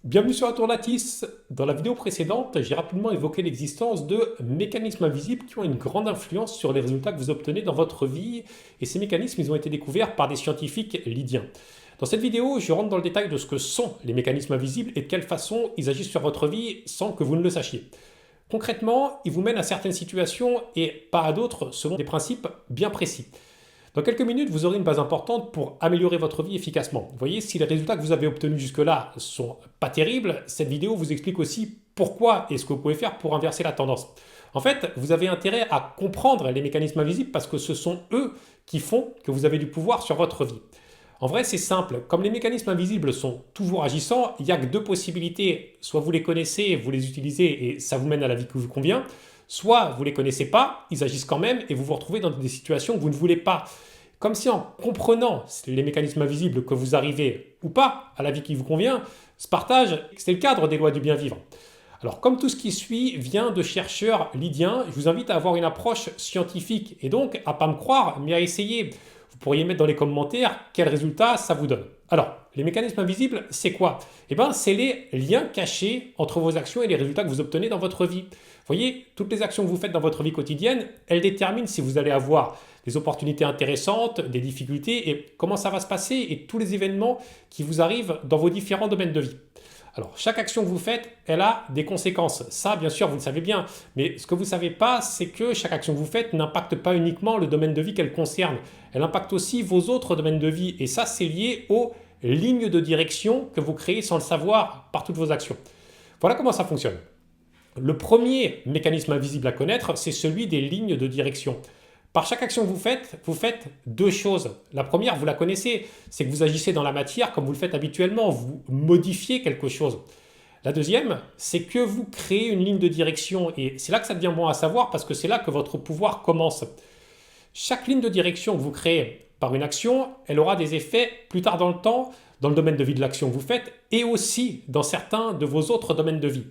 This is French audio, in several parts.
Bienvenue sur Atourlatis. Dans la vidéo précédente, j'ai rapidement évoqué l'existence de mécanismes invisibles qui ont une grande influence sur les résultats que vous obtenez dans votre vie. Et ces mécanismes, ils ont été découverts par des scientifiques lydiens. Dans cette vidéo, je rentre dans le détail de ce que sont les mécanismes invisibles et de quelle façon ils agissent sur votre vie sans que vous ne le sachiez. Concrètement, ils vous mènent à certaines situations et pas à d'autres selon des principes bien précis. Dans quelques minutes, vous aurez une base importante pour améliorer votre vie efficacement. Vous voyez, si les résultats que vous avez obtenus jusque-là sont pas terribles, cette vidéo vous explique aussi pourquoi et ce que vous pouvez faire pour inverser la tendance. En fait, vous avez intérêt à comprendre les mécanismes invisibles parce que ce sont eux qui font que vous avez du pouvoir sur votre vie. En vrai, c'est simple. Comme les mécanismes invisibles sont toujours agissants, il n'y a que deux possibilités. Soit vous les connaissez, vous les utilisez et ça vous mène à la vie qui vous convient. Soit vous ne les connaissez pas, ils agissent quand même et vous vous retrouvez dans des situations que vous ne voulez pas. Comme si en comprenant les mécanismes invisibles que vous arrivez ou pas à la vie qui vous convient, ce partage, c'est le cadre des lois du bien vivre. Alors comme tout ce qui suit vient de chercheurs lydiens, je vous invite à avoir une approche scientifique et donc à pas me croire mais à essayer. Vous pourriez mettre dans les commentaires quels résultats ça vous donne. Alors, les mécanismes invisibles, c'est quoi? Eh bien, c'est les liens cachés entre vos actions et les résultats que vous obtenez dans votre vie. Vous voyez, toutes les actions que vous faites dans votre vie quotidienne, elles déterminent si vous allez avoir des opportunités intéressantes, des difficultés et comment ça va se passer et tous les événements qui vous arrivent dans vos différents domaines de vie. Alors, chaque action que vous faites, elle a des conséquences. Ça, bien sûr, vous le savez bien. Mais ce que vous ne savez pas, c'est que chaque action que vous faites n'impacte pas uniquement le domaine de vie qu'elle concerne. Elle impacte aussi vos autres domaines de vie. Et ça, c'est lié aux lignes de direction que vous créez sans le savoir par toutes vos actions. Voilà comment ça fonctionne. Le premier mécanisme invisible à connaître, c'est celui des lignes de direction. Par chaque action que vous faites deux choses. La première, vous la connaissez, c'est que vous agissez dans la matière comme vous le faites habituellement, vous modifiez quelque chose. La deuxième, c'est que vous créez une ligne de direction et c'est là que ça devient bon à savoir parce que c'est là que votre pouvoir commence. Chaque ligne de direction que vous créez par une action, elle aura des effets plus tard dans le temps, dans le domaine de vie de l'action que vous faites et aussi dans certains de vos autres domaines de vie.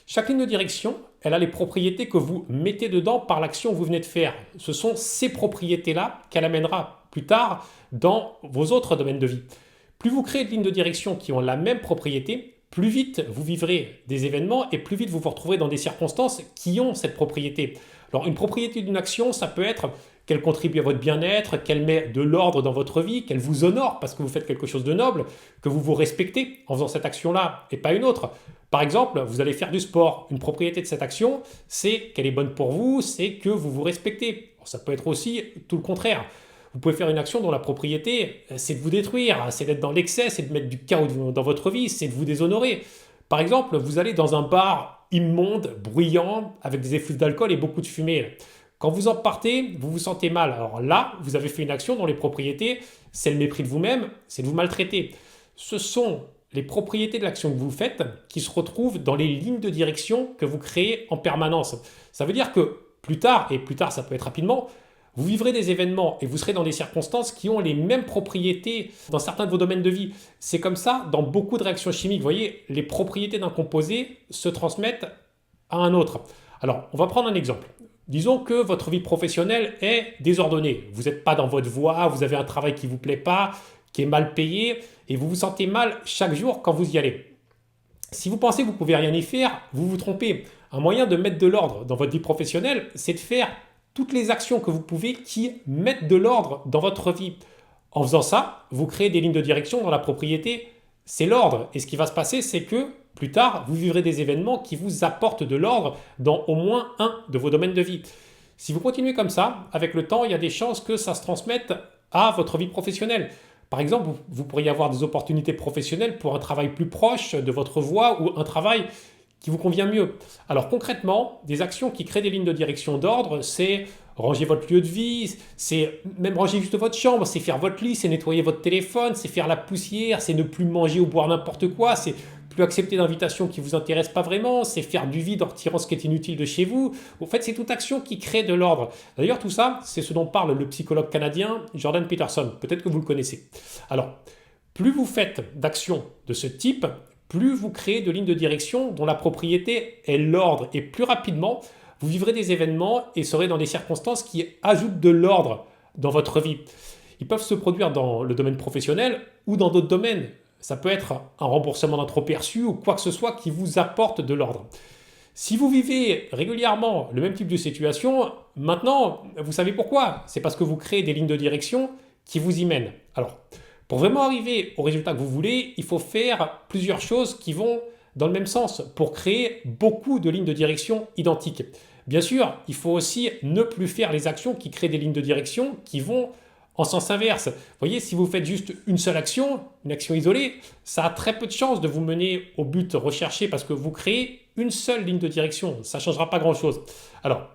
Chaque ligne de direction, elle a les propriétés que vous mettez dedans par l'action que vous venez de faire. Ce sont ces propriétés-là qu'elle amènera plus tard dans vos autres domaines de vie. Plus vous créez de lignes de direction qui ont la même propriété, plus vite vous vivrez des événements et plus vite vous vous retrouverez dans des circonstances qui ont cette propriété. Alors une propriété d'une action, ça peut être qu'elle contribue à votre bien-être, qu'elle met de l'ordre dans votre vie, qu'elle vous honore parce que vous faites quelque chose de noble, que vous vous respectez en faisant cette action-là et pas une autre. Par exemple, vous allez faire du sport. Une propriété de cette action, c'est qu'elle est bonne pour vous, c'est que vous vous respectez. Ça peut être aussi tout le contraire. Vous pouvez faire une action dont la propriété, c'est de vous détruire, c'est d'être dans l'excès, c'est de mettre du chaos dans votre vie, c'est de vous déshonorer. Par exemple, vous allez dans un bar immonde, bruyant, avec des effluves d'alcool et beaucoup de fumée. Quand vous en partez, vous vous sentez mal. Alors là, vous avez fait une action dont les propriétés, c'est le mépris de vous-même, c'est de vous maltraiter. Ce sont les propriétés de l'action que vous faites qui se retrouvent dans les lignes de direction que vous créez en permanence. Ça veut dire que plus tard, et plus tard ça peut être rapidement, vous vivrez des événements et vous serez dans des circonstances qui ont les mêmes propriétés dans certains de vos domaines de vie. C'est comme ça dans beaucoup de réactions chimiques. Vous voyez, les propriétés d'un composé se transmettent à un autre. Alors, on va prendre un exemple. Disons que votre vie professionnelle est désordonnée. Vous n'êtes pas dans votre voie, vous avez un travail qui ne vous plaît pas, qui est mal payé, et vous vous sentez mal chaque jour quand vous y allez. Si vous pensez que vous ne pouvez rien y faire, vous vous trompez. Un moyen de mettre de l'ordre dans votre vie professionnelle, c'est de faire toutes les actions que vous pouvez qui mettent de l'ordre dans votre vie. En faisant ça, vous créez des lignes de direction dans la propriété, c'est l'ordre. Et ce qui va se passer, c'est que plus tard, vous vivrez des événements qui vous apportent de l'ordre dans au moins un de vos domaines de vie. Si vous continuez comme ça, avec le temps, il y a des chances que ça se transmette à votre vie professionnelle. Par exemple, vous pourriez avoir des opportunités professionnelles pour un travail plus proche de votre voie ou un travail qui vous convient mieux. Alors concrètement, des actions qui créent des lignes de direction d'ordre, c'est ranger votre lieu de vie, c'est même ranger juste votre chambre, c'est faire votre lit, c'est nettoyer votre téléphone, c'est faire la poussière, c'est ne plus manger ou boire n'importe quoi, c'est plus accepter d'invitations qui ne vous intéressent pas vraiment, c'est faire du vide en retirant ce qui est inutile de chez vous. En fait, c'est toute action qui crée de l'ordre. D'ailleurs, tout ça, c'est ce dont parle le psychologue canadien Jordan Peterson. Peut-être que vous le connaissez. Alors, plus vous faites d'actions de ce type, plus vous créez de lignes de direction dont la propriété est l'ordre. Et plus rapidement, vous vivrez des événements et serez dans des circonstances qui ajoutent de l'ordre dans votre vie. Ils peuvent se produire dans le domaine professionnel ou dans d'autres domaines. Ça peut être un remboursement d'un trop perçu ou quoi que ce soit qui vous apporte de l'ordre. Si vous vivez régulièrement le même type de situation, maintenant, vous savez pourquoi. C'est parce que vous créez des lignes de direction qui vous y mènent. Alors, pour vraiment arriver au résultat que vous voulez, il faut faire plusieurs choses qui vont dans le même sens pour créer beaucoup de lignes de direction identiques. Bien sûr, il faut aussi ne plus faire les actions qui créent des lignes de direction qui vont en sens inverse. Vous voyez, si vous faites juste une action isolée, ça a très peu de chances de vous mener au but recherché parce que vous créez une seule ligne de direction. Ça ne changera pas grand-chose. Alors,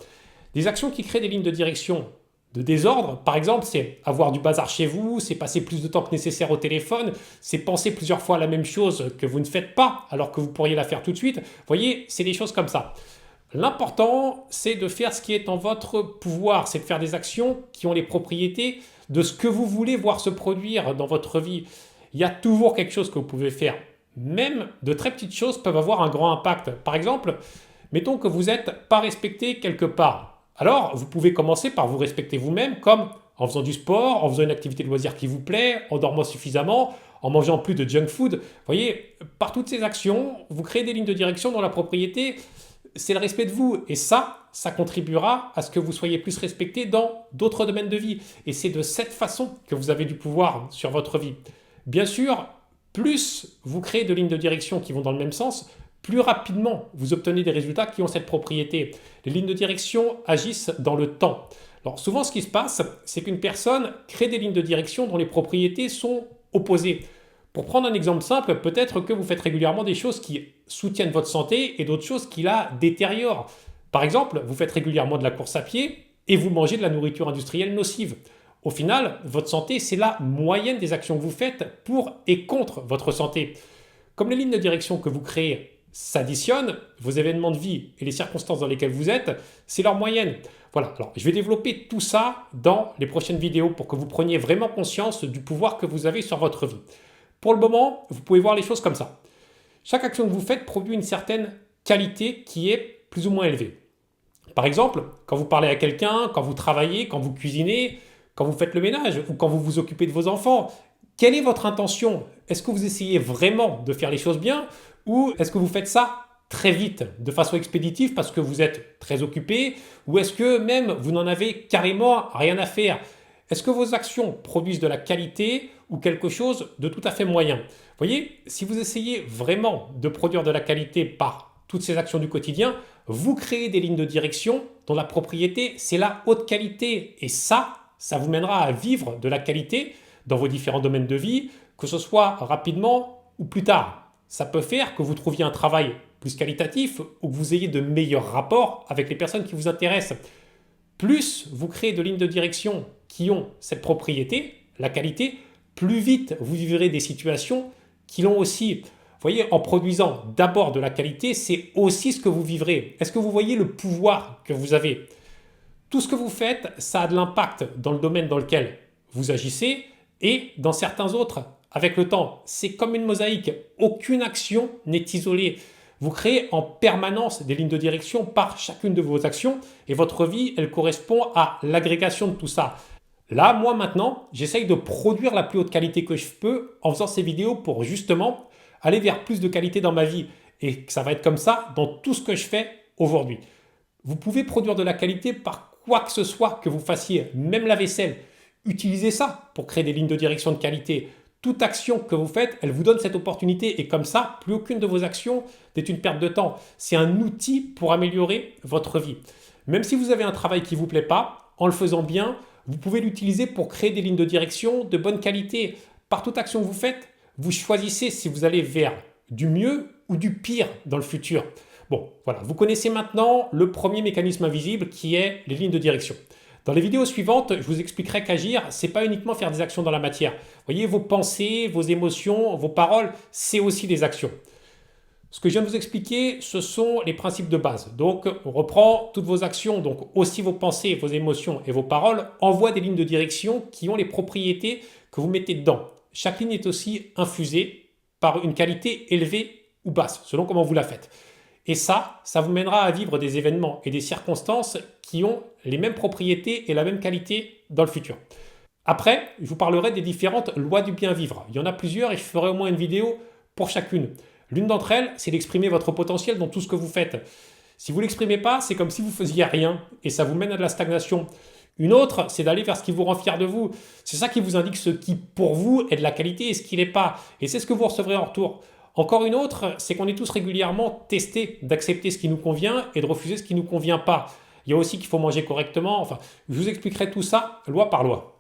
des actions qui créent des lignes de direction de désordre, par exemple, c'est avoir du bazar chez vous, c'est passer plus de temps que nécessaire au téléphone, c'est penser plusieurs fois à la même chose que vous ne faites pas alors que vous pourriez la faire tout de suite. Vous voyez, c'est des choses comme ça. L'important, c'est de faire ce qui est en votre pouvoir, c'est de faire des actions qui ont les propriétés de ce que vous voulez voir se produire dans votre vie. Il y a toujours quelque chose que vous pouvez faire. Même de très petites choses peuvent avoir un grand impact. Par exemple, mettons que vous n'êtes pas respecté quelque part. Alors, vous pouvez commencer par vous respecter vous-même, comme en faisant du sport, en faisant une activité de loisir qui vous plaît, en dormant suffisamment, en mangeant plus de junk food. Vous voyez, par toutes ces actions, vous créez des lignes de direction dont la propriété, c'est le respect de vous. Et ça contribuera à ce que vous soyez plus respecté dans d'autres domaines de vie. Et c'est de cette façon que vous avez du pouvoir sur votre vie. Bien sûr, plus vous créez de lignes de direction qui vont dans le même sens, plus rapidement vous obtenez des résultats qui ont cette propriété. Les lignes de direction agissent dans le temps. Alors souvent ce qui se passe, c'est qu'une personne crée des lignes de direction dont les propriétés sont opposées. Pour prendre un exemple simple, peut-être que vous faites régulièrement des choses qui soutiennent votre santé et d'autres choses qui la détériorent. Par exemple, vous faites régulièrement de la course à pied et vous mangez de la nourriture industrielle nocive. Au final, votre santé, c'est la moyenne des actions que vous faites pour et contre votre santé. Comme les lignes de direction que vous créez s'additionnent, vos événements de vie et les circonstances dans lesquelles vous êtes, c'est leur moyenne. Voilà, alors je vais développer tout ça dans les prochaines vidéos pour que vous preniez vraiment conscience du pouvoir que vous avez sur votre vie. Pour le moment, vous pouvez voir les choses comme ça. Chaque action que vous faites produit une certaine qualité qui est plus ou moins élevée. Par exemple, quand vous parlez à quelqu'un, quand vous travaillez, quand vous cuisinez, quand vous faites le ménage ou quand vous vous occupez de vos enfants, quelle est votre intention? Est-ce que vous essayez vraiment de faire les choses bien ou est-ce que vous faites ça très vite, de façon expéditive parce que vous êtes très occupé ou est-ce que même vous n'en avez carrément rien à faire? Est-ce que vos actions produisent de la qualité ou quelque chose de tout à fait moyen? Vous voyez, si vous essayez vraiment de produire de la qualité par toutes ces actions du quotidien, vous créez des lignes de direction dont la propriété, c'est la haute qualité. Et ça vous mènera à vivre de la qualité dans vos différents domaines de vie, que ce soit rapidement ou plus tard. Ça peut faire que vous trouviez un travail plus qualitatif ou que vous ayez de meilleurs rapports avec les personnes qui vous intéressent. Plus vous créez de lignes de direction qui ont cette propriété, la qualité, plus vite vous vivrez des situations qui l'ont aussi. Vous voyez, en produisant d'abord de la qualité, c'est aussi ce que vous vivrez. Est-ce que vous voyez le pouvoir que vous avez? Tout ce que vous faites, ça a de l'impact dans le domaine dans lequel vous agissez et dans certains autres. Avec le temps, c'est comme une mosaïque. Aucune action n'est isolée. Vous créez en permanence des lignes de direction par chacune de vos actions et votre vie, elle correspond à l'agrégation de tout ça. Là, moi maintenant, j'essaye de produire la plus haute qualité que je peux en faisant ces vidéos pour justement aller vers plus de qualité dans ma vie. Et ça va être comme ça dans tout ce que je fais aujourd'hui. Vous pouvez produire de la qualité par quoi que ce soit que vous fassiez, même la vaisselle. Utilisez ça pour créer des lignes de direction de qualité. Toute action que vous faites, elle vous donne cette opportunité et comme ça, plus aucune de vos actions n'est une perte de temps. C'est un outil pour améliorer votre vie. Même si vous avez un travail qui ne vous plaît pas, en le faisant bien, vous pouvez l'utiliser pour créer des lignes de direction de bonne qualité. Par toute action que vous faites, vous choisissez si vous allez vers du mieux ou du pire dans le futur. Bon, voilà, vous connaissez maintenant le premier mécanisme invisible qui est les lignes de direction. Dans les vidéos suivantes, je vous expliquerai qu'agir, c'est pas uniquement faire des actions dans la matière. Vous voyez, vos pensées, vos émotions, vos paroles, c'est aussi des actions. Ce que je viens de vous expliquer, ce sont les principes de base. Donc, on reprend toutes vos actions, donc aussi vos pensées, vos émotions et vos paroles, envoient des lignes de direction qui ont les propriétés que vous mettez dedans. Chaque ligne est aussi infusée par une qualité élevée ou basse, selon comment vous la faites. Et ça vous mènera à vivre des événements et des circonstances qui ont les mêmes propriétés et la même qualité dans le futur. Après, je vous parlerai des différentes lois du bien vivre. Il y en a plusieurs et je ferai au moins une vidéo pour chacune. L'une d'entre elles, c'est d'exprimer votre potentiel dans tout ce que vous faites. Si vous ne l'exprimez pas, c'est comme si vous faisiez rien et ça vous mène à de la stagnation. Une autre, c'est d'aller vers ce qui vous rend fier de vous. C'est ça qui vous indique ce qui, pour vous, est de la qualité et ce qui n'est pas. Et c'est ce que vous recevrez en retour. Encore une autre, c'est qu'on est tous régulièrement testés d'accepter ce qui nous convient et de refuser ce qui ne nous convient pas. Il y a aussi qu'il faut manger correctement. Enfin, je vous expliquerai tout ça loi par loi.